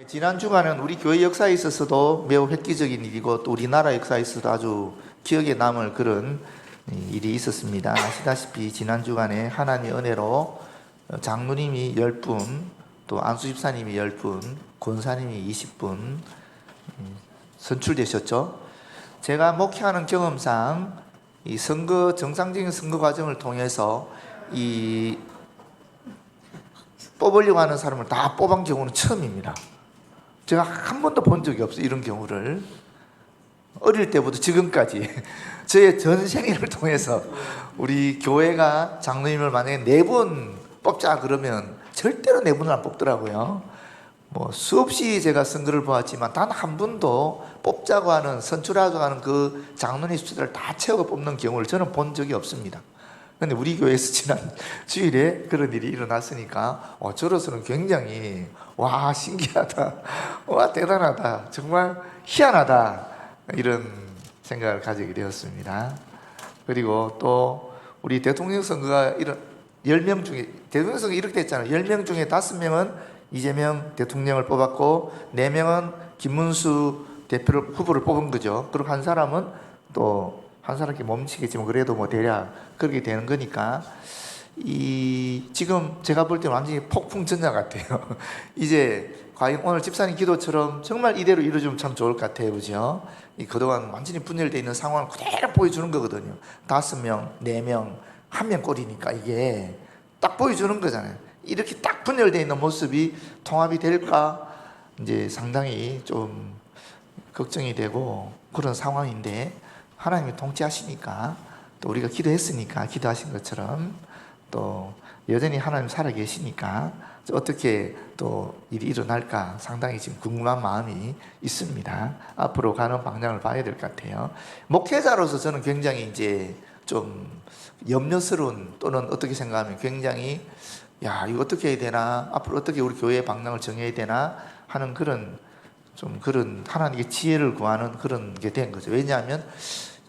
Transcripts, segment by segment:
지난 주간은 우리 교회 역사에 있어서도 매우 획기적인 일이고 또 우리나라 역사에 있어서도 아주 기억에 남을 그런 일이 있었습니다. 아시다시피 지난 주간에 하나님의 은혜로 장로님이 10분, 또 안수 집사님이 10분, 권사님이 20분 선출되셨죠. 제가 목회하는 경험상 이 선거, 정상적인 선거 과정을 통해서 이 뽑으려고 하는 사람을 다 뽑은 경우는 처음입니다. 제가 한 번도 본 적이 없어요. 이런 경우를. 어릴 때부터 지금까지 저의 전생일을 통해서 우리 교회가 장로님을 만약에 4분 뽑자 그러면 절대로 4분을 안 뽑더라고요. 수없이 제가 선거를 보았지만 단 한 분도 뽑자고 하는, 선출하자고 하는 그 장로님 숫자를 다 채워 뽑는 경우를 저는 본 적이 없습니다. 근데 우리 교회에서 지난 주일에 그런 일이 일어났으니까 저로서는 굉장히 와, 신기하다, 와, 대단하다, 정말 희한하다, 이런 생각을 가지게 되었습니다. 그리고 또 우리 대통령 선거가 10명 중에, 대통령 선거 이렇게 됐잖아요. 10명 중에 5명은 이재명 대통령을 뽑았고 4명은 김문수 후보를 뽑은 거죠. 그리고 한 사람은 또 한 사람께 멈추겠지만 그래도 대략 그렇게 되는 거니까 지금 제가 볼 때는 완전히 폭풍 전야 같아요. 이제 과연 오늘 집사님 기도처럼 정말 이대로 이루어지면 참 좋을 것 같아요. 그죠? 그동안 완전히 분열되어 있는 상황을 그대로 보여주는 거거든요. 5명, 4명, 1명 꼴이니까 이게 딱 보여주는 거잖아요. 이렇게 딱 분열되어 있는 모습이 통합이 될까 이제 상당히 좀 걱정이 되고 그런 상황인데, 하나님이 통치하시니까 또 우리가 기도했으니까 기도하신 것처럼 또 여전히 하나님 살아계시니까 어떻게 또 일이 일어날까 상당히 지금 궁금한 마음이 있습니다. 앞으로 가는 방향을 봐야 될 것 같아요. 목회자로서 저는 굉장히 이제 좀 염려스러운, 또는 어떻게 생각하면 굉장히 이거 어떻게 해야 되나, 앞으로 어떻게 우리 교회의 방향을 정해야 되나 하는 그런 하나님의 지혜를 구하는 그런 게 된 거죠. 왜냐하면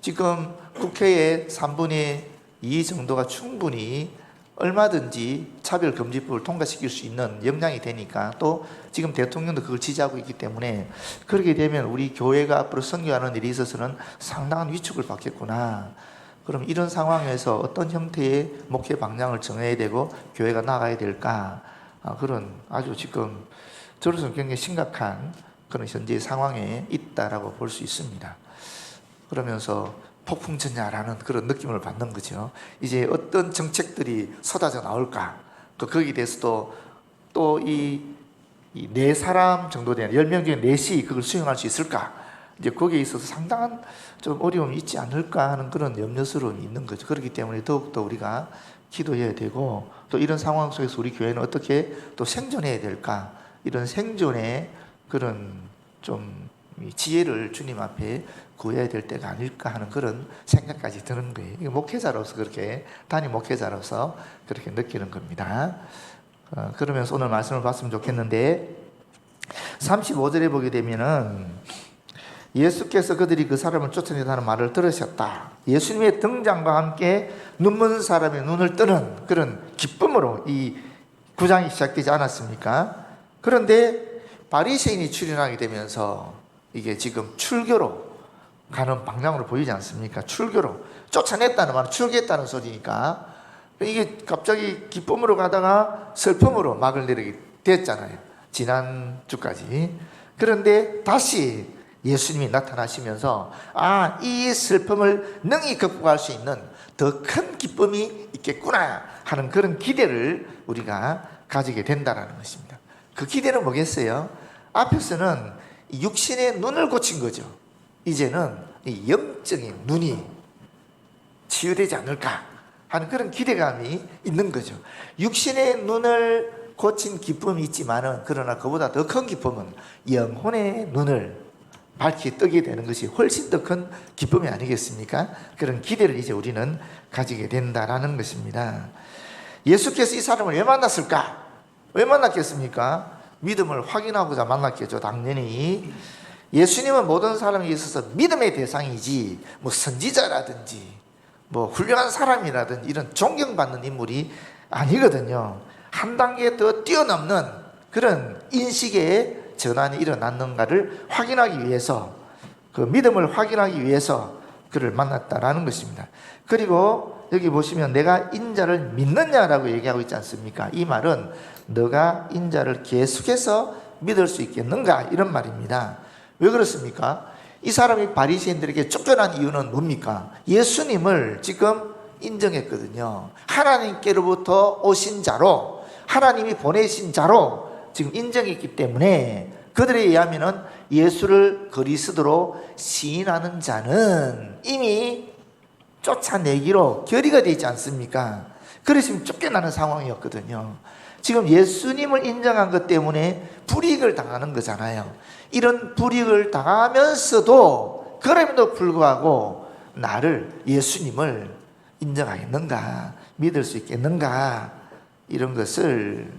지금 국회의 3분의 2 정도가 충분히 얼마든지 차별금지법을 통과시킬 수 있는 역량이 되니까, 또 지금 대통령도 그걸 지지하고 있기 때문에 그렇게 되면 우리 교회가 앞으로 선교하는 일에 있어서는 상당한 위축을 받겠구나. 그럼 이런 상황에서 어떤 형태의 목회 방향을 정해야 되고 교회가 나가야 될까, 그런 아주 지금 저로서는 굉장히 심각한 그런 현재 상황에 있다라고 볼 수 있습니다. 그러면서 폭풍전야라는 그런 느낌을 받는 거죠. 이제 어떤 정책들이 쏟아져 나올까, 거기에 대해서도 또 이 4사람 정도 되는 10명 중에 4이 그걸 수용할 수 있을까, 이제 거기에 있어서 상당한 좀 어려움이 있지 않을까 하는 그런 염려스러움이 있는 거죠. 그렇기 때문에 더욱더 우리가 기도해야 되고, 또 이런 상황 속에서 우리 교회는 어떻게 또 생존해야 될까, 이런 생존의 그런 좀 지혜를 주님 앞에 구해야 될 때가 아닐까 하는 그런 생각까지 드는 거예요. 이거 목회자로서 그렇게, 단임 목회자로서 그렇게 느끼는 겁니다. 그러면서 오늘 말씀을 봤으면 좋겠는데, 35절에 보게 되면은 예수께서 그들이 그 사람을 쫓아낸다는 말을 들으셨다. 예수님의 등장과 함께 눈먼 사람의 눈을 뜨는 그런 기쁨으로 이 9장이 시작되지 않았습니까? 그런데 바리새인이 출현하게 되면서 이게 지금 출교로 가는 방향으로 보이지 않습니까? 출교로 쫓아냈다는 말은 출교했다는 소리니까 이게 갑자기 기쁨으로 가다가 슬픔으로 막을 내리게 됐잖아요, 지난 주까지. 그런데 다시 예수님이 나타나시면서 이 슬픔을 능히 극복할 수 있는 더 큰 기쁨이 있겠구나 하는 그런 기대를 우리가 가지게 된다는 것입니다. 그 기대는 뭐겠어요? 앞에서는 육신의 눈을 고친 거죠. 이제는 이 영적인 눈이 치유되지 않을까 하는 그런 기대감이 있는 거죠. 육신의 눈을 고친 기쁨이 있지만은, 그러나 그보다 더 큰 기쁨은 영혼의 눈을 밝히 뜨게 되는 것이 훨씬 더 큰 기쁨이 아니겠습니까? 그런 기대를 이제 우리는 가지게 된다라는 것입니다. 예수께서 이 사람을 왜 만났을까? 왜 만났겠습니까? 믿음을 확인하고자 만났겠죠, 당연히. 예수님은 모든 사람에 있어서 믿음의 대상이지, 선지자라든지 훌륭한 사람이라든지 이런 존경받는 인물이 아니거든요. 한 단계 더 뛰어넘는 그런 인식의 전환이 일어났는가를 확인하기 위해서, 그 믿음을 확인하기 위해서 그를 만났다라는 것입니다. 그리고 여기 보시면 내가 인자를 믿느냐라고 얘기하고 있지 않습니까? 이 말은 너가 인자를 계속해서 믿을 수 있겠는가, 이런 말입니다. 왜 그렇습니까? 이 사람이 바리새인들에게 쫓겨난 이유는 뭡니까? 예수님을 지금 인정했거든요. 하나님께로부터 오신 자로, 하나님이 보내신 자로 지금 인정했기 때문에 그들에 의하면은 예수를 그리스도로 시인하는 자는 이미 쫓아내기로 결의가 되지 않습니까? 그래서 지금 쫓겨나는 상황이었거든요. 지금 예수님을 인정한 것 때문에 불이익을 당하는 거잖아요. 이런 불이익을 당하면서도 그럼에도 불구하고 나를, 예수님을 인정하겠는가, 믿을 수 있겠는가, 이런 것을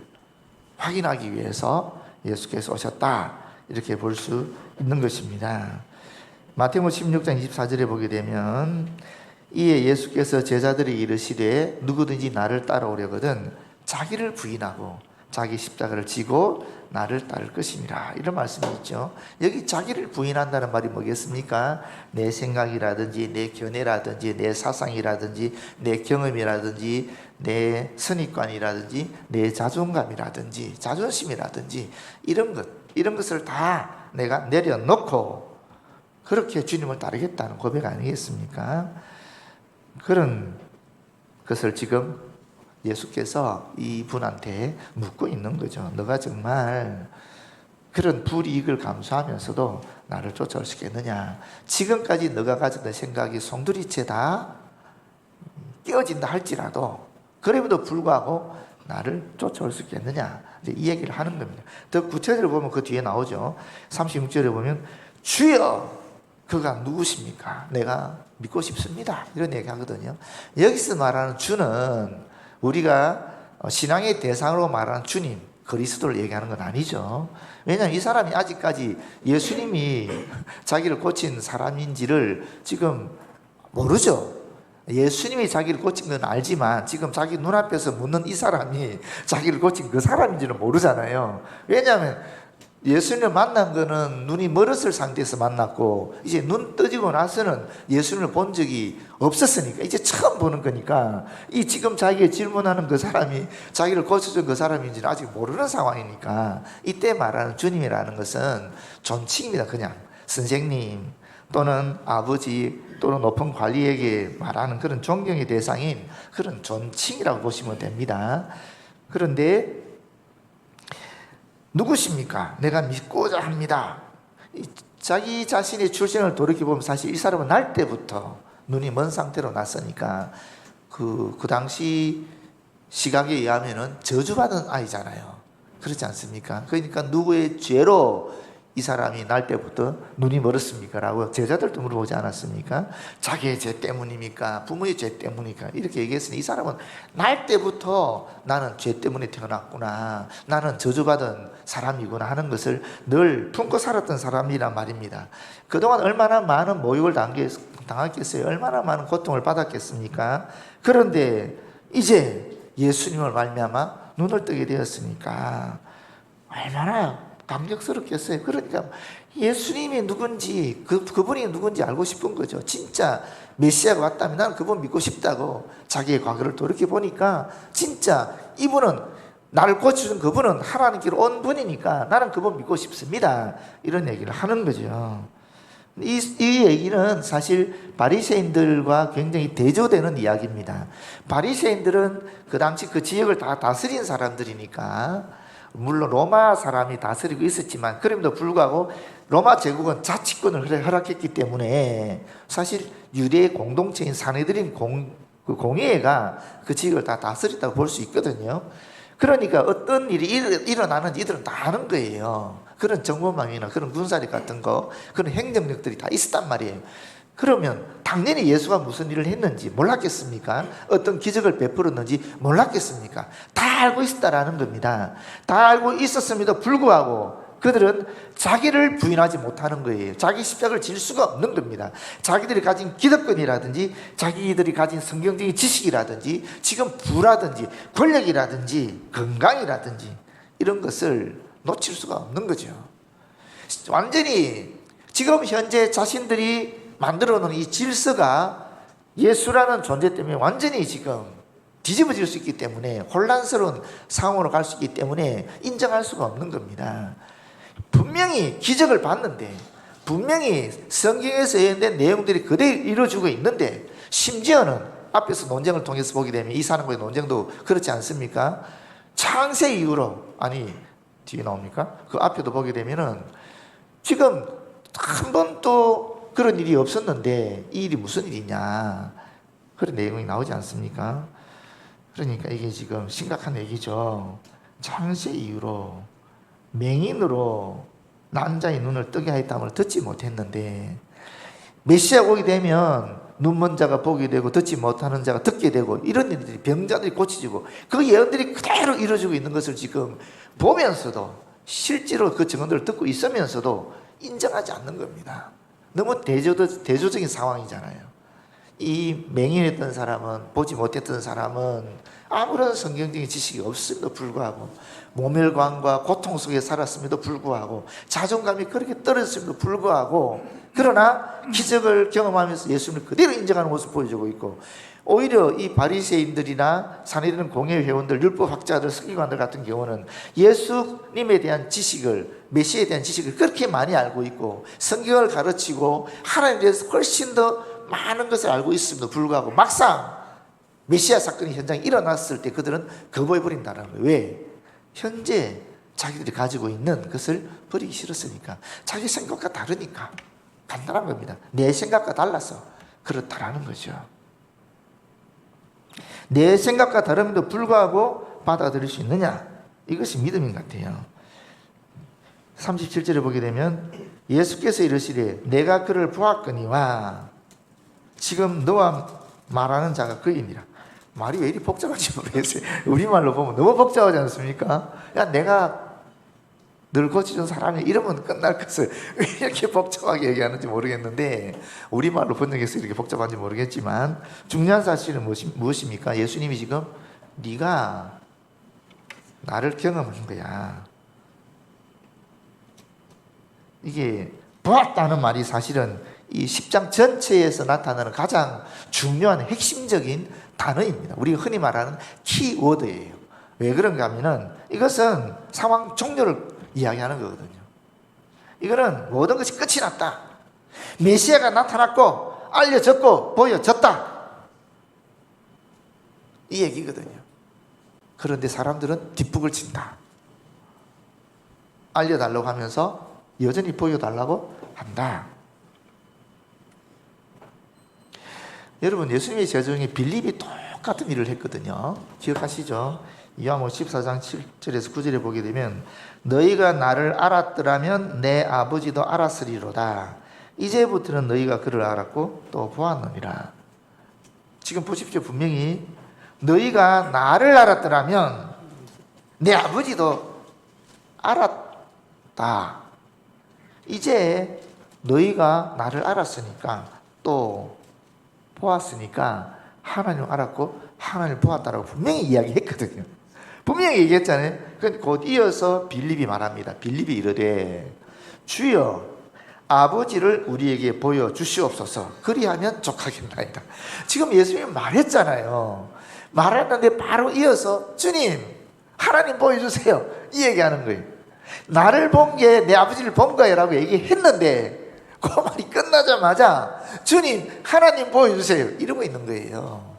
확인하기 위해서 예수께서 오셨다, 이렇게 볼 수 있는 것입니다. 마태복음 16장 24절에 보게 되면 이에 예수께서 제자들이 이르시되 누구든지 나를 따라오려거든 자기를 부인하고 자기 십자가를 지고 나를 따를 것이니라, 이런 말씀이 있죠. 여기 자기를 부인한다는 말이 뭐겠습니까? 내 생각이라든지 내 견해라든지 내 사상이라든지 내 경험이라든지 내 선입관이라든지 내 자존감이라든지 자존심이라든지 이런 것을 다 내가 내려놓고 그렇게 주님을 따르겠다는 고백 아니겠습니까? 그런 것을 지금 예수께서 이분한테 묻고 있는 거죠. 너가 정말 그런 불이익을 감수하면서도 나를 쫓아올 수 있겠느냐? 지금까지 너가 가졌던 생각이 송두리째 다 깨어진다 할지라도 그럼에도 불구하고 나를 쫓아올 수 있겠느냐? 이제 이 얘기를 하는 겁니다. 더 구체적으로 보면 그 뒤에 나오죠. 36절에 보면 주여 그가 누구십니까? 내가 믿고 싶습니다, 이런 얘기 하거든요. 여기서 말하는 주는 우리가 신앙의 대상으로 말하는 주님, 그리스도를 얘기하는 건 아니죠. 왜냐하면 이 사람이 아직까지 예수님이 자기를 고친 사람인지를 지금 모르죠. 예수님이 자기를 고친 건 알지만 지금 자기 눈앞에서 묻는 이 사람이 자기를 고친 그 사람인지는 모르잖아요. 왜냐하면 예수님을 만난 거는 눈이 멀었을 상태에서 만났고 이제 눈 떠지고 나서는 예수님을 본 적이 없었으니까 이제 처음 보는 거니까 이 지금 자기가 질문하는 그 사람이 자기를 고쳐준 그 사람인지는 아직 모르는 상황이니까 이때 말하는 주님이라는 것은 존칭입니다. 그냥 선생님 또는 아버지 또는 높은 관리에게 말하는 그런 존경의 대상인 그런 존칭이라고 보시면 됩니다. 그런데 누구십니까? 내가 믿고자 합니다. 자기 자신의 출생을 돌이켜보면 사실 이 사람은 날 때부터 눈이 먼 상태로 났으니까 그 당시 시각에 의하면 저주받은 아이잖아요. 그렇지 않습니까? 그러니까 누구의 죄로 이 사람이 날 때부터 눈이 멀었습니까? 라고 제자들도 물어보지 않았습니까? 자기의 죄 때문입니까? 부모의 죄 때문입니까? 이렇게 얘기했으니 이 사람은 날 때부터 나는 죄 때문에 태어났구나, 나는 저주받은 사람이구나 하는 것을 늘 품고 살았던 사람이란 말입니다. 그동안 얼마나 많은 모욕을 당했겠어요? 얼마나 많은 고통을 받았겠습니까? 그런데 이제 예수님을 말미암아 눈을 뜨게 되었으니까 얼마나 감격스럽겠어요. 그러니까 예수님이 누군지 그분이 누군지 알고 싶은 거죠. 진짜 메시아가 왔다면 나는 그분 믿고 싶다고 자기의 과거를 돌이켜보니까 진짜 이분은 나를 고쳐준 그분은 하나님께로 온 분이니까 나는 그분 믿고 싶습니다, 이런 얘기를 하는 거죠. 이 얘기는 사실 바리새인들과 굉장히 대조되는 이야기입니다. 바리새인들은 그 당시 그 지역을 다 다스린 사람들이니까 물론 로마 사람이 다스리고 있었지만 그럼에도 불구하고 로마 제국은 자치권을 허락했기 때문에 사실 유대의 공동체인 사내들인 공회가 그 지역을 다 다스렸다고 볼 수 있거든요. 그러니까 어떤 일이 일어나는지 이들은 다 아는 거예요. 그런 정보망이나 그런 군사력 같은 거, 그런 행정력들이 다 있었단 말이에요. 그러면 당연히 예수가 무슨 일을 했는지 몰랐겠습니까? 어떤 기적을 베풀었는지 몰랐겠습니까? 다 알고 있었다라는 겁니다. 다 알고 있었음에도 불구하고 그들은 자기를 부인하지 못하는 거예요. 자기 십자가를 질 수가 없는 겁니다. 자기들이 가진 기득권이라든지 자기들이 가진 성경적인 지식이라든지 지금 부라든지 권력이라든지 건강이라든지 이런 것을 놓칠 수가 없는 거죠. 완전히 지금 현재 자신들이 만들어 놓은 이 질서가 예수라는 존재 때문에 완전히 지금 뒤집어질 수 있기 때문에, 혼란스러운 상황으로 갈 수 있기 때문에 인정할 수가 없는 겁니다. 분명히 기적을 봤는데, 분명히 성경에서 예언된 내용들이 그대로 이루어지고 있는데, 심지어는 앞에서 논쟁을 통해서 보게 되면 이 사람과의 논쟁도 그렇지 않습니까? 창세 이후로, 아니 뒤에 나옵니까? 그 앞에도 보게 되면은 지금 한 번도 그런 일이 없었는데 이 일이 무슨 일이냐, 그런 내용이 나오지 않습니까? 그러니까 이게 지금 심각한 얘기죠. 창세 이후로 맹인으로 난자의 눈을 뜨게 하였다함을 듣지 못했는데, 메시아 오게 되면 눈먼 자가 보게 되고 듣지 못하는 자가 듣게 되고, 이런 일들이, 병자들이 고쳐지고, 그 예언들이 그대로 이루어지고 있는 것을 지금 보면서도, 실제로 그 증언들을 듣고 있으면서도 인정하지 않는 겁니다. 너무 대조적인 상황이잖아요. 이 맹인했던 사람은, 보지 못했던 사람은 아무런 성경적인 지식이 없음에도 불구하고, 모멸감과 고통 속에 살았음에도 불구하고, 자존감이 그렇게 떨어졌음에도 불구하고, 그러나 기적을 경험하면서 예수님을 그대로 인정하는 모습을 보여주고 있고, 오히려 이 바리새인들이나 산헤드린 공회 회원들, 율법학자들, 서기관들 같은 경우는 예수님에 대한 지식을, 메시아에 대한 지식을 그렇게 많이 알고 있고, 성경을 가르치고 하나님에 대해서 훨씬 더 많은 것을 알고 있음에도 불구하고, 막상 메시아 사건이 현장에 일어났을 때 그들은 거부해버린다는 거예요. 왜? 현재 자기들이 가지고 있는 것을 버리기 싫었으니까, 자기 생각과 다르니까. 간단한 겁니다. 내 생각과 달라서 그렇다라는 거죠. 내 생각과 다름에도 불구하고 받아들일 수 있느냐, 이것이 믿음인 것 같아요. 37절에 보게 되면 예수께서 이르시되 내가 그를 보았거니와, 지금 너와 말하는 자가 그이니라. 말이 왜 이리 복잡한지 모르겠어요. 우리말로 보면 너무 복잡하지 않습니까? 야, 내가 늘 고쳐준 사람이 이러면 끝날 것을 왜 이렇게 복잡하게 얘기하는지 모르겠는데, 우리말로 번역해서 이렇게 복잡한지 모르겠지만 중요한 사실은 무엇입니까? 예수님이 지금 네가 나를 경험한 거야. 이게 보았다는 말이 사실은 이 10장 전체에서 나타나는 가장 중요한 핵심적인 단어입니다. 우리가 흔히 말하는 키워드예요. 왜 그런가 하면은 이것은 상황 종료를 이야기하는 거거든요. 이거는 모든 것이 끝이 났다, 메시아가 나타났고 알려졌고 보여졌다, 이 얘기거든요. 그런데 사람들은 뒷북을 친다. 알려달라고 하면서 여전히 보여달라고 한다. 여러분, 예수님의 제자 중에 빌립이 똑같은 일을 했거든요. 기억하시죠? 요한복음 14장 7절에서 9절에 보게 되면 너희가 나를 알았더라면 내 아버지도 알았으리로다. 이제부터는 너희가 그를 알았고 또 보았느니라. 지금 보십시오. 분명히 너희가 나를 알았더라면 내 아버지도 알았다. 이제 너희가 나를 알았으니까, 또 보았으니까 하나님을 알았고 하나님을 보았다라고 분명히 이야기했거든요. 분명히 얘기했잖아요. 곧 이어서 빌립이 말합니다. 빌립이 이르되 주여 아버지를 우리에게 보여주시옵소서, 그리하면 족하겠나이다. 지금 예수님이 말했잖아요. 말했는데 바로 이어서 주님 하나님 보여주세요, 이 얘기하는 거예요. 나를 본 게 내 아버지를 본 거야 라고 얘기했는데, 그 말이 끝나자마자 주님 하나님 보여주세요 이러고 있는 거예요.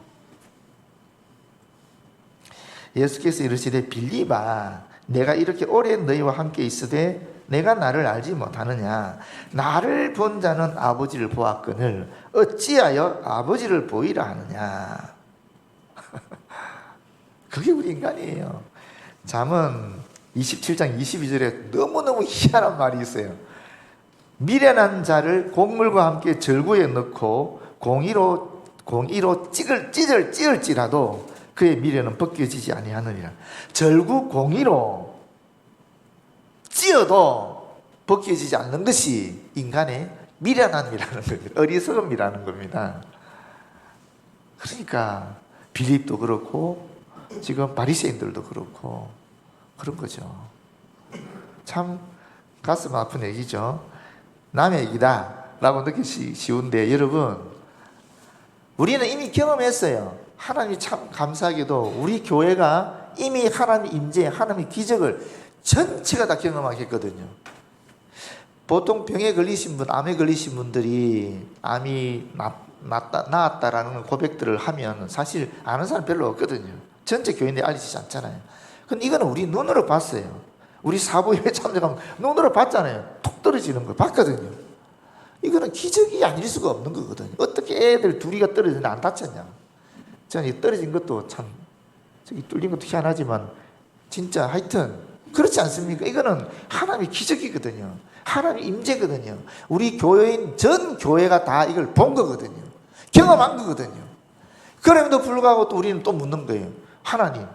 예수께서 이르시되 빌립아 내가 이렇게 오래 너희와 함께 있으되 내가 나를 알지 못하느냐? 나를 본 자는 아버지를 보았거늘 어찌하여 아버지를 보이라 하느냐? 그게 우리 인간이에요. 잠언 27장 22절에 너무너무 희한한 말이 있어요. 미련한 자를 곡물과 함께 절구에 넣고 공의로 찌을지라도 그의 미련은 벗겨지지 아니하느니라. 절구 공의로 찌어도 벗겨지지 않는 것이 인간의 미련함이라는 겁니다. 어리석음이라는 겁니다. 그러니까 빌립도 그렇고 지금 바리새인들도 그렇고 그런 거죠. 참 가슴 아픈 얘기죠. 남의 얘기다 라고 느끼기 쉬운데, 여러분, 우리는 이미 경험했어요. 하나님이 참 감사하게도 우리 교회가 이미 하나님의 임재, 하나님의 기적을 전체가 다 경험하게 했거든요. 보통 병에 걸리신 분, 암에 걸리신 분들이 암이 나았다라는 고백들을 하면 사실 아는 사람 별로 없거든요. 전체 교인들이 알리지 않잖아요. 근데 이거는 우리 눈으로 봤어요. 우리 사부예배 참석하면 눈으로 봤잖아요. 톡 떨어지는 거 봤거든요. 이거는 기적이 아닐 수가 없는 거거든요. 어떻게 애들 둘이가 떨어지는데 안 다쳤냐. 저는 이 떨어진 것도 참, 저기 뚫린 것도 희한하지만 진짜 하여튼 그렇지 않습니까? 이거는 하나님의 기적이거든요. 하나님의 임재거든요. 우리 교회인 전 교회가 다 이걸 본 거거든요. 경험한 거거든요. 그럼에도 불구하고 또 우리는 또 묻는 거예요. 하나님,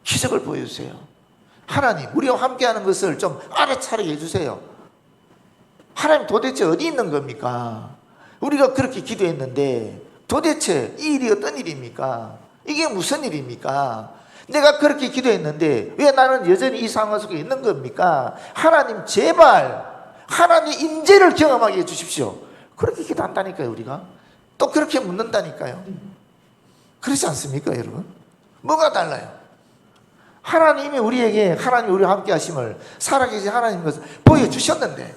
기적을 보여주세요. 하나님, 우리와 함께하는 것을 좀 알아차리게 해주세요. 하나님 도대체 어디 있는 겁니까? 우리가 그렇게 기도했는데 도대체 이 일이 어떤 일입니까? 이게 무슨 일입니까? 내가 그렇게 기도했는데 왜 나는 여전히 이 상황 속에 있는 겁니까? 하나님 제발 하나님 임재를 경험하게 해주십시오. 그렇게 기도한다니까요. 우리가 또 그렇게 묻는다니까요. 그렇지 않습니까 여러분? 뭐가 달라요? 하나님이 우리에게 하나님이 우리와 함께 하심을 살아계신 하나님 것을 보여주셨는데,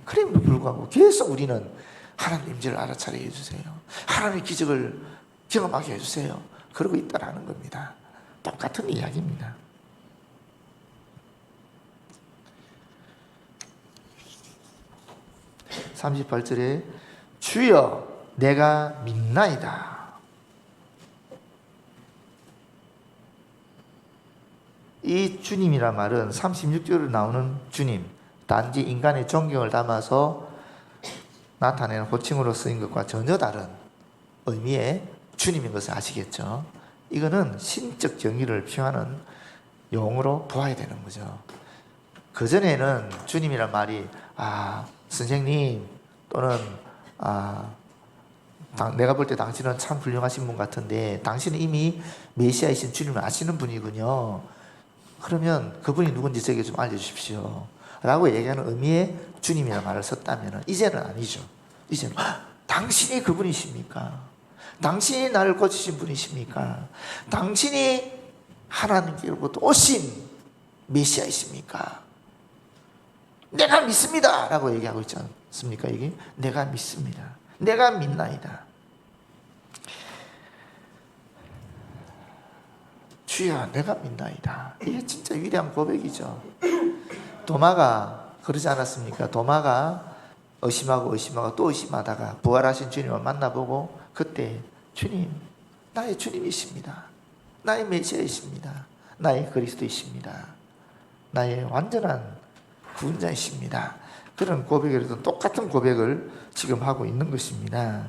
그럼에도 불구하고 계속 우리는 하나님 임재를 알아차리게 해주세요. 하나님의 기적을 경험하게 해주세요. 그러고 있다라는 겁니다. 똑같은 이야기입니다. (38절에) 주여 내가 믿나이다. 이 주님이란 말은 36절에 나오는 주님, 단지 인간의 존경을 담아서 나타내는 호칭으로 쓰인 것과 전혀 다른 의미의 주님인 것을 아시겠죠? 이거는 신적 정의를 표현하는 용어로 보아야 되는 거죠. 그전에는 주님이란 말이 선생님 또는 내가 볼 때 당신은 참 훌륭하신 분 같은데 당신은 이미 메시아이신 주님을 아시는 분이군요. 그러면 그분이 누군지 저에게 좀 알려주십시오 라고 얘기하는 의미의 주님이라는 말을 썼다면 이제는 아니죠. 이제는 당신이 그분이십니까? 당신이 나를 고치신 분이십니까? 당신이 하나님께로부터 오신 메시아이십니까? 내가 믿습니다 라고 얘기하고 있지 않습니까? 이게 내가 믿습니다. 내가 믿나이다. 주여 내가 믿나이다. 이게 진짜 위대한 고백이죠. 도마가 그러지 않았습니까? 도마가 의심하고 또 의심하다가 부활하신 주님을 만나보고 그때 주님, 나의 주님이십니다. 나의 메시아이십니다. 나의 그리스도이십니다. 나의 완전한 구원자이십니다. 그런 고백에도 똑같은 고백을 지금 하고 있는 것입니다.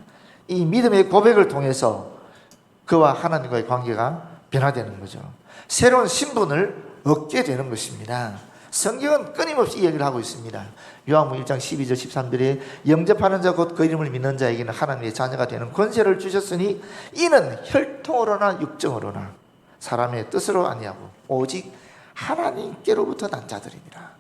이 믿음의 고백을 통해서 그와 하나님과의 관계가 변화되는 거죠. 새로운 신분을 얻게 되는 것입니다. 성경은 끊임없이 이 얘기를 하고 있습니다. 요한복음 1장 12절 13절에 영접하는 자 곧 그 이름을 믿는 자에게는 하나님의 자녀가 되는 권세를 주셨으니 이는 혈통으로나 육정으로나 사람의 뜻으로 아니하고 오직 하나님께로부터 난 자들이니라.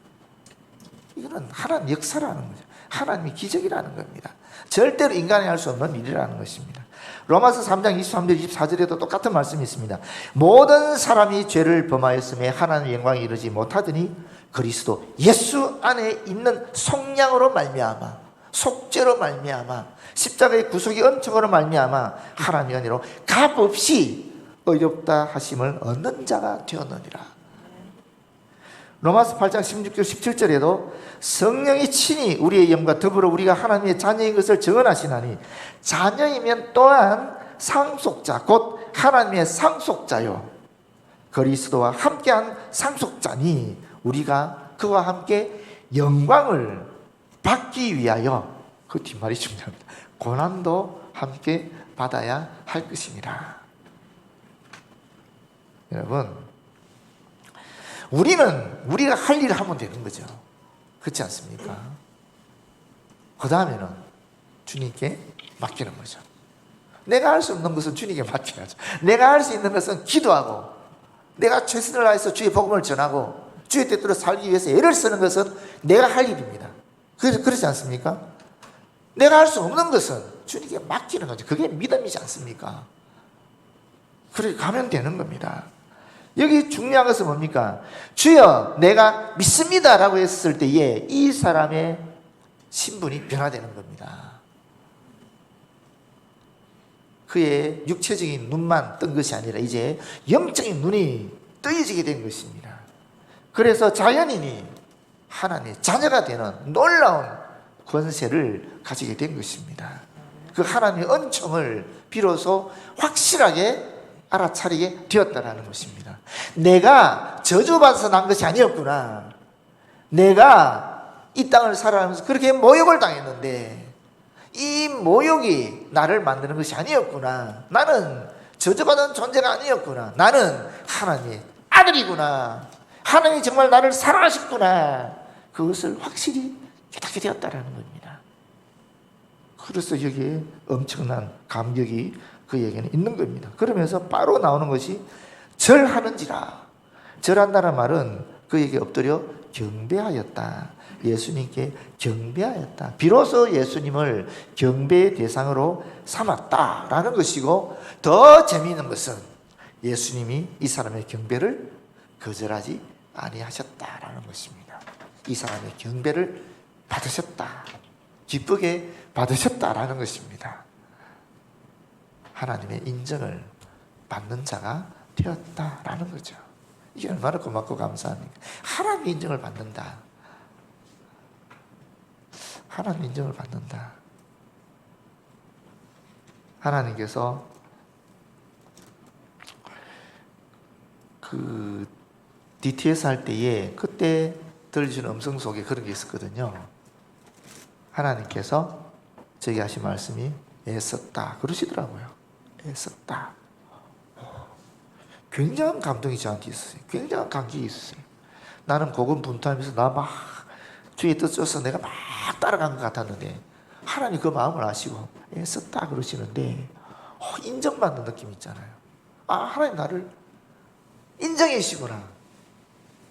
이거는 하나님 역사라는 거죠. 하나님의 기적이라는 겁니다. 절대로 인간이 할 수 없는 일이라는 것입니다. 로마서 3장 23절 24절에도 똑같은 말씀이 있습니다. 모든 사람이 죄를 범하였음에 하나님의 영광에 이르지 못하더니 그리스도 예수 안에 있는 속량으로 말미암아, 속죄로 말미암아, 십자가의 구속의 은총으로 말미암아 하나님의 은혜로 값없이 의롭다 하심을 얻는 자가 되었느니라. 로마서 8장 16절 17절에도 성령이 친히 우리의 영과 더불어 우리가 하나님의 자녀인 것을 증언하시나니 자녀이면 또한 상속자 곧 하나님의 상속자요 그리스도와 함께한 상속자니 우리가 그와 함께 영광을 받기 위하여, 그 뒷말이 중요합니다. 고난도 함께 받아야 할 것이니라. 여러분, 우리가 할 일을 하면 되는 거죠. 그렇지 않습니까? 그 다음에는 주님께 맡기는 거죠. 내가 할 수 없는 것은 주님께 맡겨야죠. 내가 할 수 있는 것은 기도하고 내가 최선을 다해서 주의 복음을 전하고 주의 뜻대로 살기 위해서 애를 쓰는 것은 내가 할 일입니다. 그렇지 않습니까? 내가 할 수 없는 것은 주님께 맡기는 거죠. 그게 믿음이지 않습니까? 그렇게 가면 되는 겁니다. 여기 중요한 것은 뭡니까? 주여 내가 믿습니다 라고 했을 때에 이 사람의 신분이 변화되는 겁니다. 그의 육체적인 눈만 뜬 것이 아니라 이제 영적인 눈이 뜨여지게 된 것입니다. 그래서 자연인이 하나님의 자녀가 되는 놀라운 권세를 가지게 된 것입니다. 그 하나님의 은총을 비로소 확실하게 알아차리게 되었다는 것입니다. 내가 저주받아서 난 것이 아니었구나. 내가 이 땅을 살아가면서 그렇게 모욕을 당했는데 이 모욕이 나를 만드는 것이 아니었구나. 나는 저주받은 존재가 아니었구나. 나는 하나님의 아들이구나. 하나님이 정말 나를 사랑하셨구나. 그것을 확실히 깨닫게 되었다는 겁니다. 그래서 여기에 엄청난 감격이 그에게는 있는 겁니다. 그러면서 바로 나오는 것이 절하는지라. 절한다는 말은 그에게 엎드려 경배하였다. 예수님께 경배하였다. 비로소 예수님을 경배의 대상으로 삼았다라는 것이고, 더 재미있는 것은 예수님이 이 사람의 경배를 거절하지 아니하셨다라는 것입니다. 이 사람의 경배를 받으셨다. 기쁘게 받으셨다라는 것입니다. 하나님의 인정을 받는 자가 되었다라는 거죠. 이게 얼마나 고맙고 감사합니까? 하나님의 인정을 받는다. 하나님 인정을 받는다. 하나님께서 그 DTS 할 때에 그때 들려주는 음성 속에 그런 게 있었거든요. 하나님께서 저에게 하신 말씀이 애썼다 그러시더라고요. 애썼다. 굉장한 감동이 저한테 있었어요. 굉장한 감격이 있었어요. 나는 고군분투하면서 나 막 주의 뜻조서 내가 막 따라간 것 같았는데 하나님 그 마음을 아시고 애썼다 그러시는데 인정받는 느낌 있잖아요. 아, 하나님 나를 인정해 주시구나.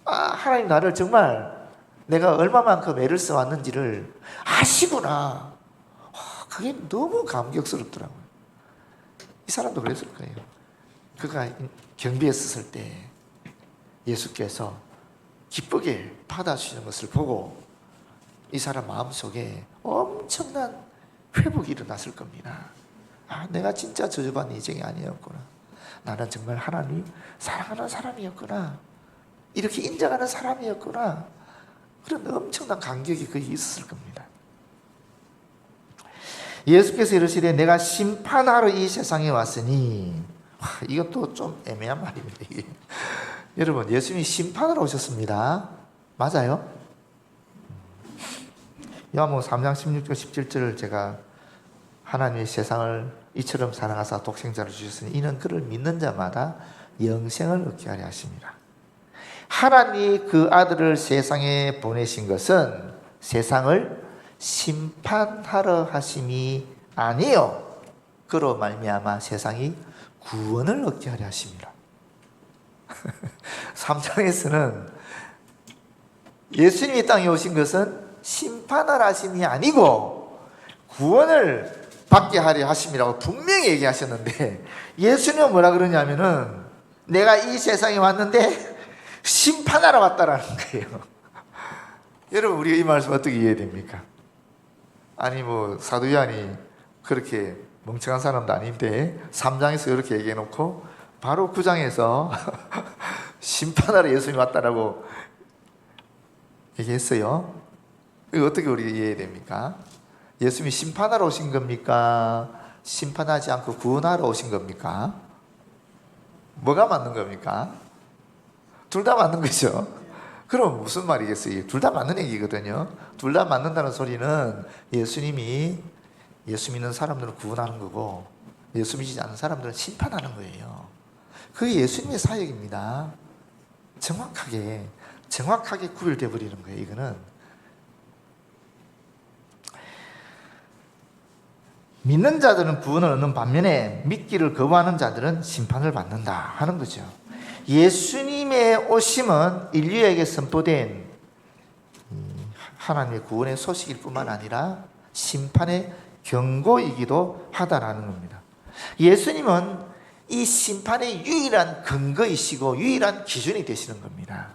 아, 하나님 나를 정말 내가 얼마만큼 애를 써왔는지를 아시구나. 그게 너무 감격스럽더라고요. 이 사람도 그랬을 거예요. 그가 경비했을 때 예수께서 기쁘게 받아주시는 것을 보고 이 사람 마음속에 엄청난 회복이 일어났을 겁니다. 아, 내가 진짜 저주받는 인생이 아니었구나. 나는 정말 하나님 사랑하는 사람이었구나. 이렇게 인정하는 사람이었구나. 그런 엄청난 감격이 거기 있었을 겁니다. 예수께서 이르시되 내가 심판하러 이 세상에 왔으니, 이것도 좀 애매한 말입니다. 이게. 여러분, 예수님이 심판하러 오셨습니다. 맞아요? 요한복음 3장 16절 17절을 제가 하나님의 세상을 이처럼 사랑하사 독생자를 주셨으니 이는 그를 믿는 자마다 영생을 얻게 하려 하십니다. 하나님이 그 아들을 세상에 보내신 것은 세상을 심판하러 하심이 아니요 그로 말미암아 세상이 구원을 얻게 하려 하십니다. 3장에서는 예수님이 땅에 오신 것은 심판하러 하심이 아니고 구원을 받게 하려 하심이라고 분명히 얘기하셨는데, 예수님은 뭐라 그러냐면은 내가 이 세상에 왔는데 심판하러 왔다라는 거예요. 여러분, 우리가 이 말씀 어떻게 이해됩니까? 아니 뭐 사도 요한이 그렇게 멍청한 사람도 아닌데 3장에서 이렇게 얘기해놓고 바로 9장에서 심판하러 예수님이 왔다라고 얘기했어요. 이거 어떻게 우리가 이해해야 됩니까? 예수님이 심판하러 오신 겁니까? 심판하지 않고 구원하러 오신 겁니까? 뭐가 맞는 겁니까? 둘 다 맞는 거죠. 그럼 무슨 말이겠어요? 둘 다 맞는 얘기거든요. 둘 다 맞는다는 소리는 예수님이 예수 믿는 사람들을 구원하는 거고 예수 믿지 않는 사람들은 심판하는 거예요. 그게 예수님의 사역입니다. 정확하게 구별되어 버리는 거예요. 이거는 믿는 자들은 구원을 얻는 반면에 믿기를 거부하는 자들은 심판을 받는다 하는 거죠. 예수님의 오심은 인류에게 선포된 하나님의 구원의 소식일 뿐만 아니라 심판의 경고이기도 하다라는 겁니다. 예수님은 이 심판의 유일한 근거이시고 유일한 기준이 되시는 겁니다.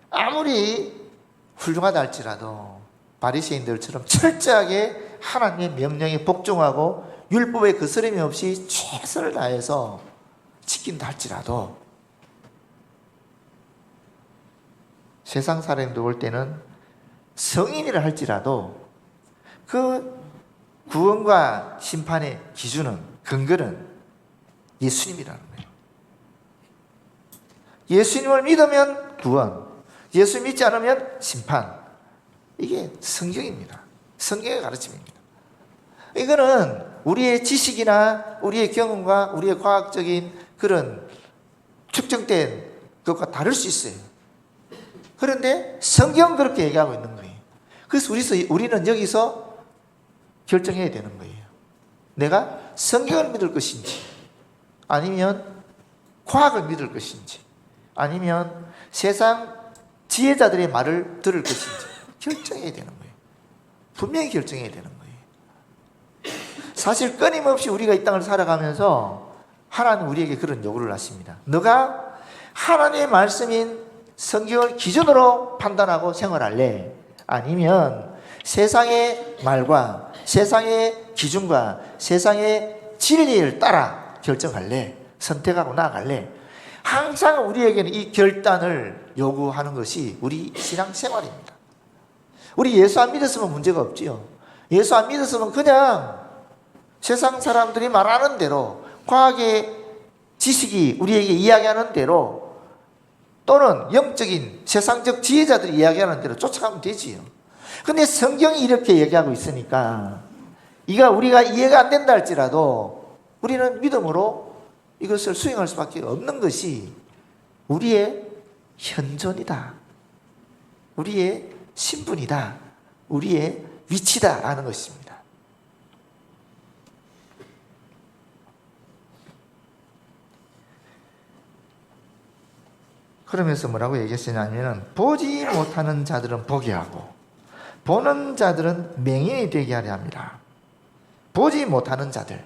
아무리 훌륭하다 할지라도 바리새인들처럼 철저하게 하나님의 명령에 복종하고 율법에 거스름이 없이 최선을 다해서 지킨다 할지라도 세상 사람들 볼 때는 성인이라 할지라도 그 구원과 심판의 기준은, 근거는 예수님이라는 거예요. 예수님을 믿으면 구원, 예수 믿지 않으면 심판. 이게 성경입니다. 성경의 가르침입니다. 이거는 우리의 지식이나 우리의 경험과 우리의 과학적인 그런 측정된 것과 다를 수 있어요. 그런데 성경은 그렇게 얘기하고 있는 거예요. 그래서 우리는 여기서 결정해야 되는 거예요. 내가 성경을 믿을 것인지, 아니면 과학을 믿을 것인지, 아니면 세상 지혜자들의 말을 들을 것인지 결정해야 되는 거예요. 분명히 결정해야 되는 거예요. 사실 끊임없이 우리가 이 땅을 살아가면서 하나님 우리에게 그런 요구를 하십니다. 너가 하나님의 말씀인 성경을 기준으로 판단하고 생활할래? 아니면 세상의 말과 세상의 기준과 세상의 진리를 따라 결정할래? 선택하고 나아갈래? 항상 우리에게는 이 결단을 요구하는 것이 우리 신앙생활입니다. 우리 예수 안 믿었으면 문제가 없지요. 예수 안 믿었으면 그냥 세상 사람들이 말하는 대로, 과학의 지식이 우리에게 이야기하는 대로, 또는 영적인 세상적 지혜자들이 이야기하는 대로 쫓아가면 되지요. 근데 성경이 이렇게 얘기하고 있으니까 우리가 이해가 안 된다 할지라도 우리는 믿음으로 이것을 수행할 수밖에 없는 것이 우리의 현존이다, 우리의 신분이다, 우리의 위치다라는 것입니다. 그러면서 뭐라고 얘기했냐면, 보지 못하는 자들은 보게 하고 보는 자들은 맹인이 되게 하려 합니다. 보지 못하는 자들,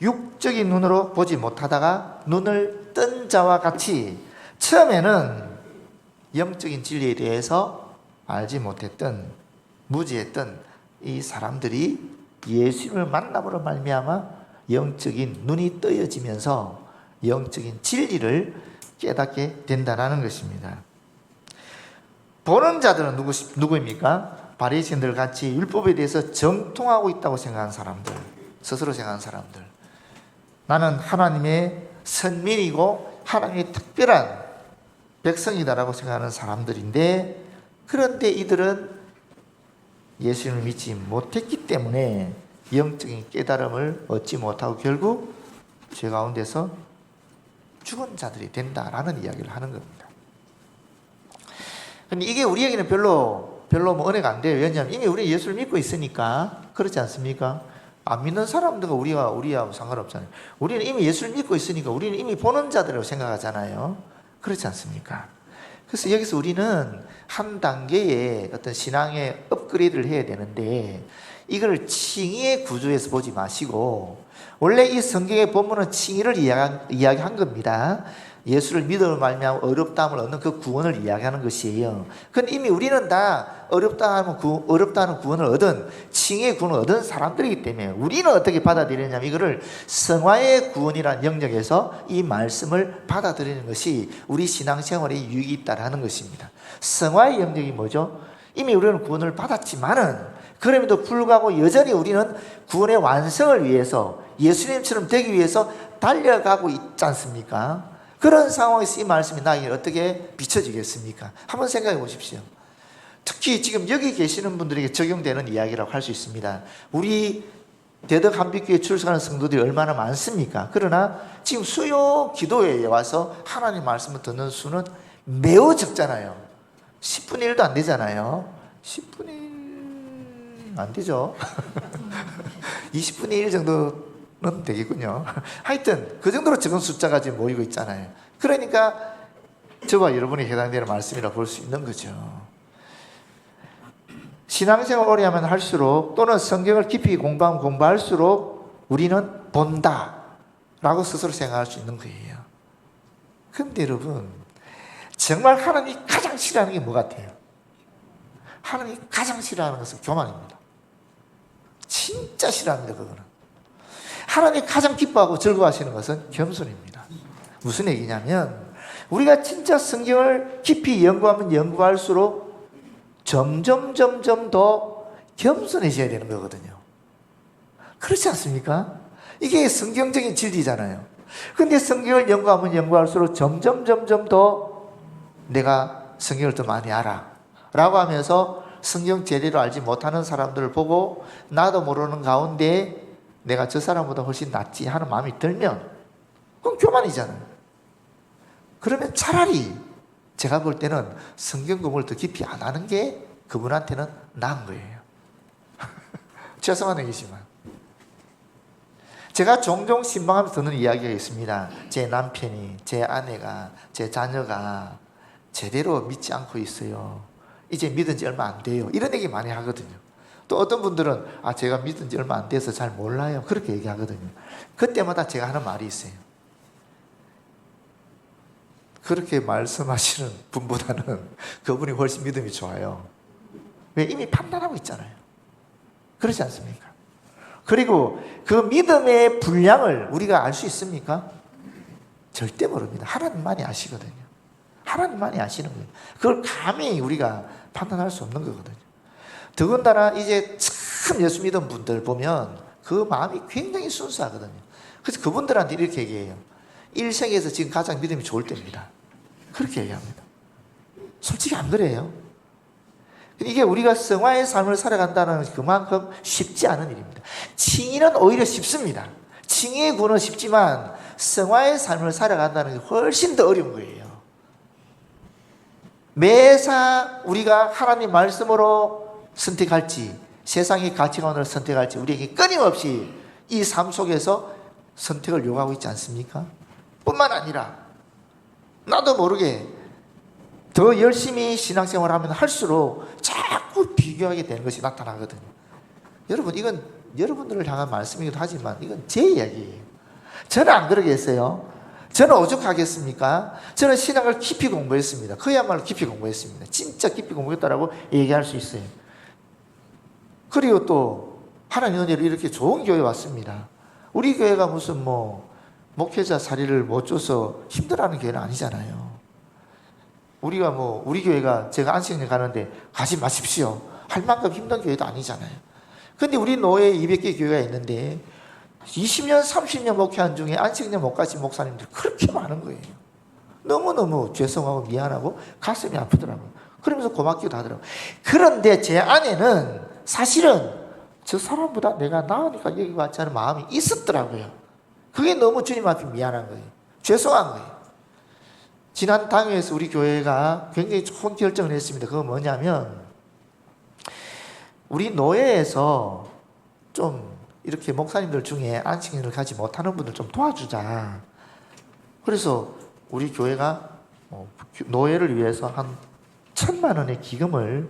육적인 눈으로 보지 못하다가 눈을 뜬 자와 같이 처음에는 영적인 진리에 대해서 알지 못했던, 무지했던 이 사람들이 예수님을 만남으로 말미암아 영적인 눈이 떠여지면서 영적인 진리를 깨닫게 된다는 것입니다. 보는 자들은 누구입니까? 바리새인들 같이 율법에 대해서 정통하고 있다고 생각하는 사람들, 스스로 생각하는 사람들. 나는 하나님의 선민이고 하나님의 특별한 백성이다라고 생각하는 사람들인데, 그런데 이들은 예수님을 믿지 못했기 때문에 영적인 깨달음을 얻지 못하고 결국 죄 가운데서 죽은 자들이 된다라는 이야기를 하는 겁니다. 근데 이게 우리에게는 별로 뭐 은혜가 안 돼요. 왜냐하면 이미 우리 예수를 믿고 있으니까. 그렇지 않습니까? 안 믿는 사람들과 우리하고 상관없잖아요. 우리는 이미 예수를 믿고 있으니까 우리는 이미 보는 자들이라고 생각하잖아요. 그렇지 않습니까? 그래서 여기서 우리는 한 단계의 어떤 신앙의 업그레이드를 해야 되는데, 이걸 칭의의 구조에서 보지 마시고, 원래 이 성경의 본문은 칭의를 이야기한 겁니다. 예수를 믿음으로 말미암아 어렵다함을 얻는 그 구원을 이야기하는 것이에요. 그런데 이미 우리는 다 어렵다는 구원을 얻은, 칭의의 구원을 얻은 사람들이기 때문에 우리는 어떻게 받아들이냐면, 이거를 성화의 구원이라는 영역에서 이 말씀을 받아들이는 것이 우리 신앙생활에 유익이 있다는 것입니다. 성화의 영역이 뭐죠? 이미 우리는 구원을 받았지만은 그럼에도 불구하고 여전히 우리는 구원의 완성을 위해서, 예수님처럼 되기 위해서 달려가고 있지 않습니까? 그런 상황에서 이 말씀이 나에게 어떻게 비춰지겠습니까? 한번 생각해 보십시오. 특히 지금 여기 계시는 분들에게 적용되는 이야기라고 할 수 있습니다. 우리 대덕 한빛교회 출석하는 성도들이 얼마나 많습니까? 그러나 지금 수요 기도회에 와서 하나님 말씀을 듣는 수는 매우 적잖아요. 10분의 1도 안 되잖아요. 10분의 1 안 되죠. 20분의 1 정도 되겠군요. 하여튼 그 정도로 적은 숫자가 지금 모이고 있잖아요. 그러니까 저와 여러분이 해당되는 말씀이라 볼 수 있는 거죠. 신앙생활 오래 하면 할수록 또는 성경을 깊이 공부하면 공부할수록 우리는 본다 라고 스스로 생각할 수 있는 거예요. 근데 여러분, 정말 하나님이 가장 싫어하는 게 뭐 같아요? 하나님이 가장 싫어하는 것은 교만입니다. 진짜 싫어합니다. 그거는. 하나님이 가장 기뻐하고 즐거워하시는 것은 겸손입니다. 무슨 얘기냐면 우리가 진짜 성경을 깊이 연구하면 연구할수록 점점 더 겸손해져야 되는 거거든요. 그렇지 않습니까? 이게 성경적인 진리잖아요. 근데 성경을 연구하면 연구할수록 점점 더 내가 성경을 더 많이 알아 라고 하면서 성경 제대로 알지 못하는 사람들을 보고 나도 모르는 가운데 내가 저 사람보다 훨씬 낫지 하는 마음이 들면 그건 교만이잖아요. 그러면 차라리 제가 볼 때는 성경 공부를 더 깊이 안 하는 게 그분한테는 나은 거예요. 죄송한 얘기지만 제가 종종 신방하면서 듣는 이야기가 있습니다. 제 남편이, 제 아내가, 제 자녀가 제대로 믿지 않고 있어요. 이제 믿은 지 얼마 안 돼요. 이런 얘기 많이 하거든요. 또 어떤 분들은 제가 믿은 지 얼마 안 돼서 잘 몰라요. 그렇게 얘기하거든요. 그때마다 제가 하는 말이 있어요. 그렇게 말씀하시는 분보다는 그분이 훨씬 믿음이 좋아요. 왜? 이미 판단하고 있잖아요. 그렇지 않습니까? 그리고 그 믿음의 분량을 우리가 알 수 있습니까? 절대 모릅니다. 하나님만이 아시거든요. 하나님만이 아시는 거예요. 그걸 감히 우리가 판단할 수 없는 거거든요. 더군다나 이제 참 예수 믿은 분들 보면 그 마음이 굉장히 순수하거든요. 그래서 그분들한테 이렇게 얘기해요. 일생에서 지금 가장 믿음이 좋을 때입니다. 그렇게 얘기합니다. 솔직히 안 그래요? 이게 우리가 성화의 삶을 살아간다는 그만큼 쉽지 않은 일입니다. 칭의는 오히려 쉽습니다. 칭의의 구는 쉽지만 성화의 삶을 살아간다는 게 훨씬 더 어려운 거예요. 매사 우리가 하나님 말씀으로 선택할지 세상의 가치관을 선택할지 우리에게 끊임없이 이 삶 속에서 선택을 요구하고 있지 않습니까? 뿐만 아니라 나도 모르게 더 열심히 신앙생활을 하면 할수록 자꾸 비교하게 되는 것이 나타나거든요. 여러분, 이건 여러분들을 향한 말씀이기도 하지만 이건 제 이야기예요. 저는 안 그러겠어요. 저는 오죽하겠습니까? 저는 신앙을 깊이 공부했습니다. 그야말로 깊이 공부했습니다. 진짜 깊이 공부했다라고 얘기할 수 있어요. 그리고 또 하나님 은혜로 이렇게 좋은 교회 왔습니다. 우리 교회가 무슨 목회자 자리를 못 줘서 힘들어하는 교회는 아니잖아요. 우리가 우리 교회가 제가 안식년 가는데 가지 마십시오 할 만큼 힘든 교회도 아니잖아요. 근데 우리 노예 200개 교회가 있는데 20년, 30년 목회한 중에 안식년 못 가신 목사님들이 그렇게 많은 거예요. 너무너무 죄송하고 미안하고 가슴이 아프더라고요. 그러면서 고맙기도 하더라고요. 그런데 제 안에는 사실은 저 사람보다 내가 나으니까 여기 왔지 않은 마음이 있었더라고요. 그게 너무 주님 앞에 미안한 거예요. 죄송한 거예요. 지난 당회에서 우리 교회가 굉장히 좋은 결정을 했습니다. 그건 뭐냐면 우리 노예에서 좀 이렇게 목사님들 중에 안식년을 가지 못하는 분들 좀 도와주자. 그래서 우리 교회가 노예를 위해서 한 1,000만 원의 기금을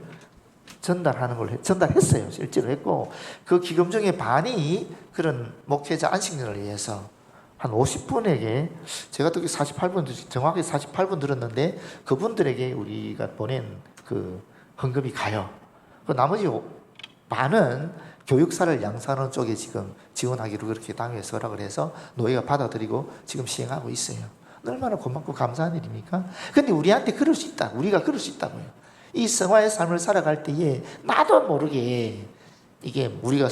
전달했어요. 실제로 했고 그 기금 중에 반이 그런 목회자 안식년을 위해서 한 50분에게 제가 듣기 48분 정확히 48분 들었는데 그분들에게 우리가 보낸 그 헌금이 가요. 그 나머지 반은 교육사를 양산하는 쪽에 지금 지원하기로 그렇게 당에서 허락을 해서 노예가 받아들이고 지금 시행하고 있어요. 얼마나 고맙고 감사한 일입니까? 근데 우리한테 그럴 수 있다. 우리가 그럴 수 있다고요. 이 성화의 삶을 살아갈 때에 나도 모르게 이게 우리가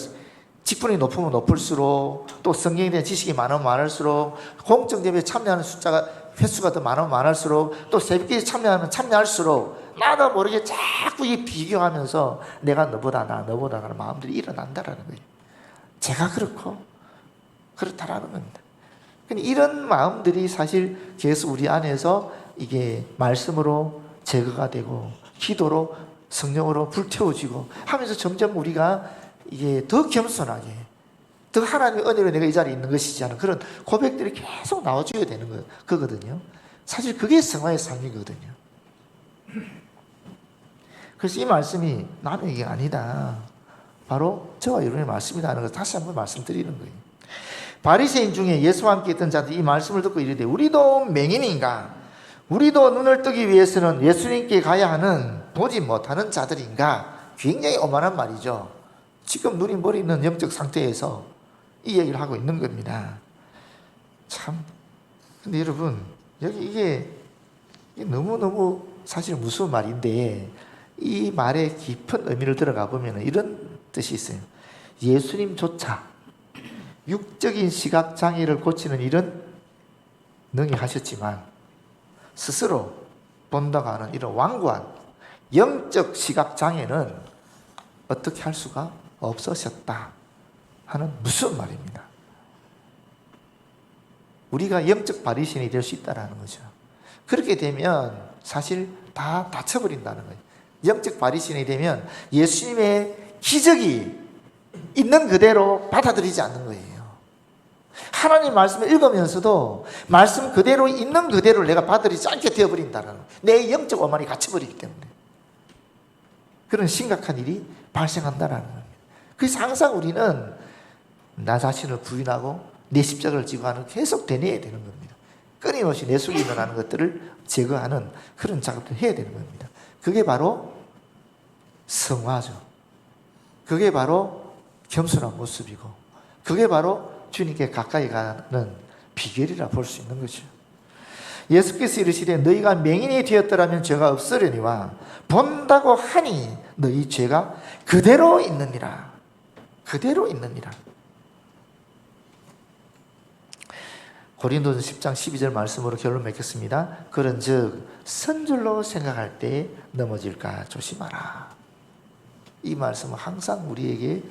직분이 높으면 높을수록 또 성경에 대한 지식이 많으면 많을수록 공적예배에 참여하는 횟수가 더 많으면 많을수록 또 새벽기도에 참여할수록 나도 모르게 자꾸 이 비교하면서 내가 너보다 나는 마음들이 일어난다라는 거예요. 제가 그렇고 그렇다라는 겁니다. 이런 마음들이 사실 계속 우리 안에서 이게 말씀으로 제거가 되고 기도로 성령으로 불태워지고 하면서 점점 우리가 이게 더 겸손하게 더 하나님의 은혜로 내가 이 자리에 있는 것이지 하는 그런 고백들이 계속 나와줘야 되는 거거든요. 사실 그게 성화의 삶이거든요. 그래서 이 말씀이 나는 이게 아니다, 바로 저와 여러분의 말씀이다 하는 것을 다시 한번 말씀드리는 거예요. 바리새인 중에 예수와 함께 있던 자들이 이 말씀을 듣고 이르되 우리도 맹인인가? 우리도 눈을 뜨기 위해서는 예수님께 가야 하는 보지 못하는 자들인가? 굉장히 오만한 말이죠. 지금 눈이 머리 있는 영적 상태에서 이 얘기를 하고 있는 겁니다. 참, 근데 여러분, 여기 이게 너무너무 사실 무서운 말인데 이 말의 깊은 의미를 들어가 보면 이런 뜻이 있어요. 예수님조차 육적인 시각장애를 고치는 일은 능히 하셨지만 스스로 본다고 하는 이런 완고한 영적 시각장애는 어떻게 할 수가 없으셨다 하는 무슨 말입니다. 우리가 영적 바리새인이 될 수 있다는 거죠. 그렇게 되면 사실 다 다쳐버린다는 거예요. 영적 바리새인이 되면 예수님의 기적이 있는 그대로 받아들이지 않는 거예요. 하나님 말씀을 읽으면서도 말씀 그대로 있는 그대로를 내가 받아들이지 않게 되어버린다는 거예요. 내 영적 오만이 갇혀버리기 때문에 그런 심각한 일이 발생한다는 거예요. 그래서 항상 우리는 나 자신을 부인하고 내 십자가를 지고 하는 계속 되뇌어야 되는 겁니다. 끊임없이 내 속에 일어나는 것들을 제거하는 그런 작업을 해야 되는 겁니다. 그게 바로 성화죠. 그게 바로 겸손한 모습이고 그게 바로 주님께 가까이 가는 비결이라 볼 수 있는 거죠. 예수께서 이르시되 너희가 맹인이 되었더라면 죄가 없으려니와 본다고 하니 너희 죄가 그대로 있느니라. 그대로 있느니라. 고린도전 10장 12절 말씀으로 결론 맺겠습니다. 그런즉 선줄로 생각할 때 넘어질까 조심하라. 이 말씀은 항상 우리에게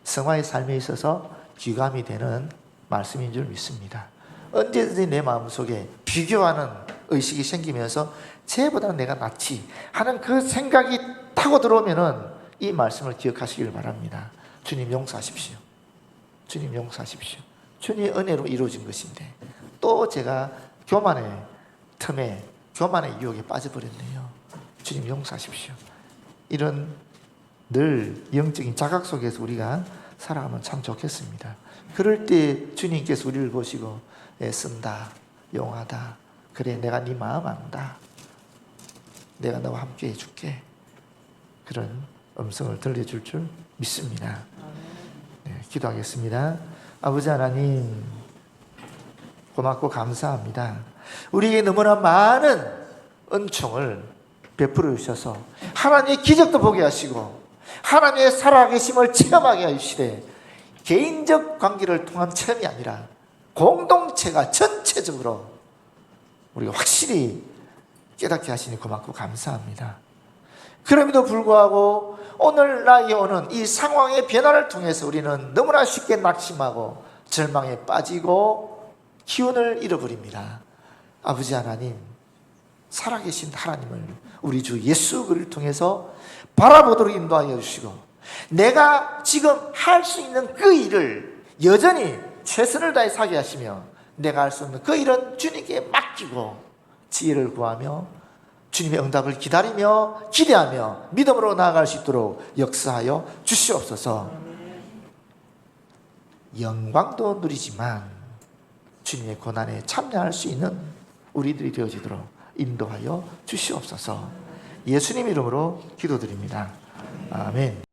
성화의 삶에 있어서 귀감이 되는 말씀인 줄 믿습니다. 언제든지 내 마음속에 비교하는 의식이 생기면서 쟤보다는 내가 낫지 하는 그 생각이 타고 들어오면은 이 말씀을 기억하시길 바랍니다. 주님 용서하십시오. 주님 용서하십시오. 주님의 은혜로 이루어진 것인데 또 제가 교만의 틈에 교만의 유혹에 빠져버렸네요. 주님 용서하십시오. 이런 늘 영적인 자각 속에서 우리가 살아가면 참 좋겠습니다. 그럴 때 주님께서 우리를 보시고 애쓴다, 용하다, 그래 내가 네 마음 안다, 내가 너와 함께 해줄게, 그런 음성을 들려줄 줄 믿습니다. 네, 기도하겠습니다. 아버지 하나님 고맙고 감사합니다. 우리에게 너무나 많은 은총을 베풀어 주셔서 하나님의 기적도 보게 하시고 하나님의 살아계심을 체험하게 하시되 개인적 관계를 통한 체험이 아니라 공동체가 전체적으로 우리가 확실히 깨닫게 하시니 고맙고 감사합니다. 그럼에도 불구하고 오늘날에 오는 이 상황의 변화를 통해서 우리는 너무나 쉽게 낙심하고 절망에 빠지고 기운을 잃어버립니다. 아버지 하나님, 살아계신 하나님을 우리 주 예수 그리스도를 통해서 바라보도록 인도하여 주시고 내가 지금 할 수 있는 그 일을 여전히 최선을 다해 하게 하시며 내가 할 수 없는 그 일은 주님께 맡기고 지혜를 구하며 주님의 응답을 기다리며 기대하며 믿음으로 나아갈 수 있도록 역사하여 주시옵소서. 영광도 누리지만 주님의 고난에 참여할 수 있는 우리들이 되어지도록 인도하여 주시옵소서. 예수님 이름으로 기도드립니다. 아멘.